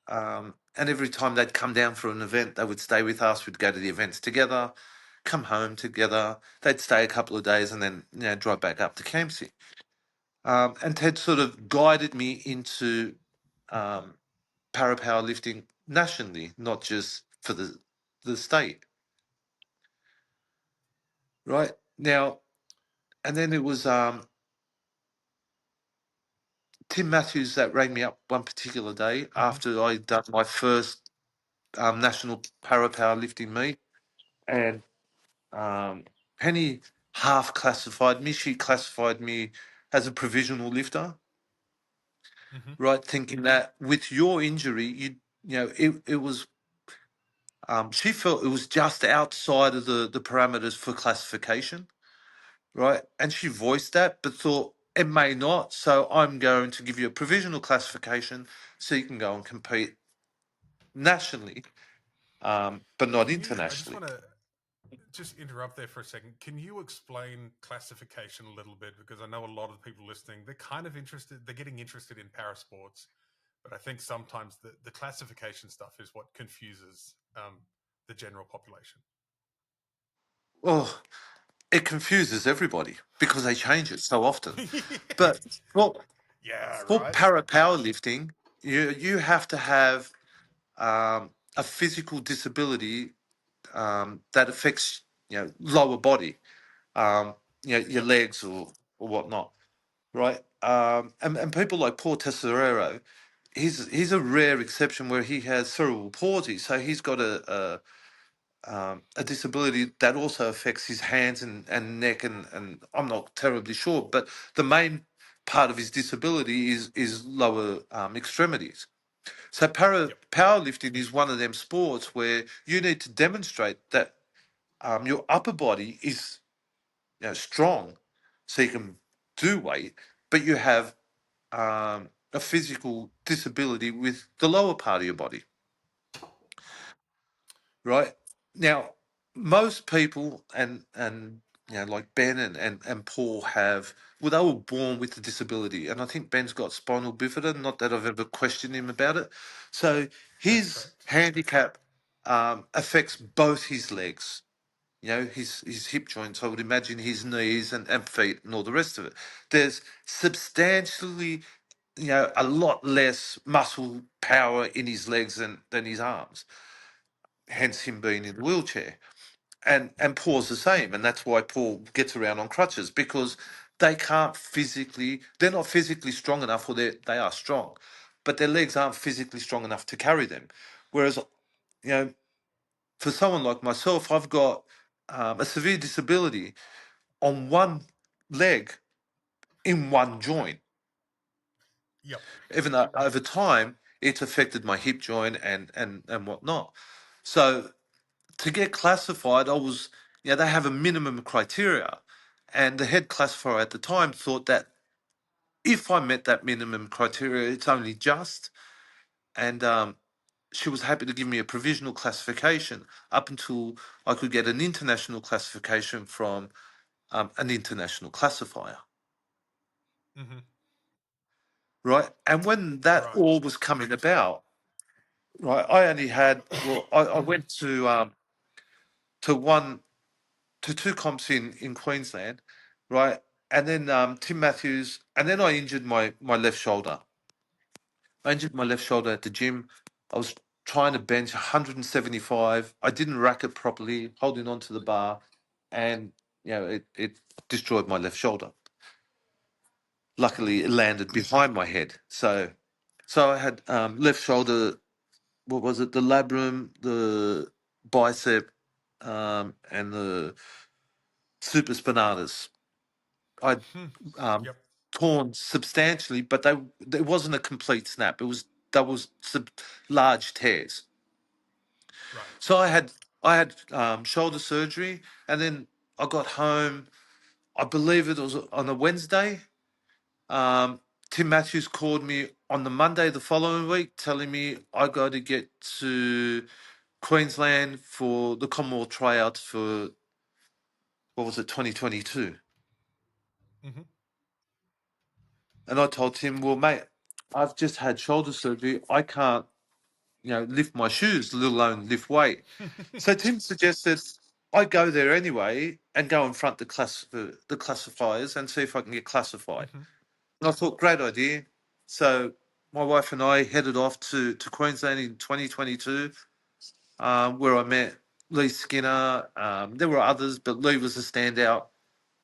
And every time they'd come down for an event, they would stay with us. We'd go to the events together, come home together. They'd stay a couple of days and then drive back up to Campsie. And Ted sort of guided me into para powerlifting nationally, not just for the state. Right now, and then it was Tim Matthews that rang me up one particular day after I'd done my first national para powerlifting meet, and Penny half classified me. She classified me as a provisional lifter, right? Thinking that with your injury, it was. She felt it was just outside of the parameters for classification, right? And she voiced that, but thought it may not. So I'm going to give you a provisional classification so you can go and compete nationally, but not I just internationally. want to just interrupt there for a second. Can you explain classification a little bit? Because I know a lot of people listening, they're kind of interested, they're getting interested in parasports, but I think sometimes the classification stuff is what confuses the general population. Well, it confuses everybody because they change it so often. But well, Yeah, for right. para powerlifting, you have to have a physical disability that affects lower body, your Yep. legs or whatnot, right? And people like Paul Tesoriero, he's a rare exception where he has cerebral palsy, so he's got a disability that also affects his hands and neck, and I'm not terribly sure, but the main part of his disability is lower extremities. So Yep. powerlifting is one of them sports where you need to demonstrate that your upper body is strong, so you can do weight, but you have a physical disability with the lower part of your body. Right now, most people and like Ben and Paul have, well, they were born with a disability, and I think Ben's got spinal bifida. Not that I've ever questioned him about it. So That's his correct. handicap affects both his legs. His hip joints. I would imagine his knees and feet and all the rest of it. There's substantially, a lot less muscle power in his legs than his arms, hence him being in the wheelchair. And Paul's the same, and that's why Paul gets around on crutches, because they're not physically strong enough, or they are strong, but their legs aren't physically strong enough to carry them. Whereas, for someone like myself, I've got a severe disability on one leg in one joint. Yep. Even though over time it's affected my hip joint and whatnot. So to get classified, they have a minimum criteria. And the head classifier at the time thought that if I met that minimum criteria, it's only just. And she was happy to give me a provisional classification up until I could get an international classification from an international classifier. Mm-hmm. Right. And when that Right. all was coming about, right, I only had, well, I went to one to two comps in Queensland, right? And then Tim Matthews, and then I injured my left shoulder. I injured my left shoulder at the gym. I was trying to bench 175. I didn't rack it properly, holding onto the bar, and it destroyed my left shoulder. Luckily, it landed behind my head. So I had left shoulder. What was it? The labrum, the bicep, and the supraspinatus. I um, Yep. torn substantially, but it wasn't a complete snap. That was large tears. Right. So I had shoulder surgery, and then I got home. I believe it was on a Wednesday. Um, Tim Matthews called me on the Monday the following week, telling me I got to get to Queensland for the Commonwealth tryouts for, what was it, 2022. Mm-hmm. And I told him, well, mate, I've just had shoulder surgery. I can't. lift my shoes, let alone lift weight. So Tim suggested I go there anyway and go and front the classifiers and see if I can get classified. Mhm. And I thought, great idea. So my wife and I headed off to Queensland in 2022, where I met Lee Skinner. There were others, but Lee was a standout.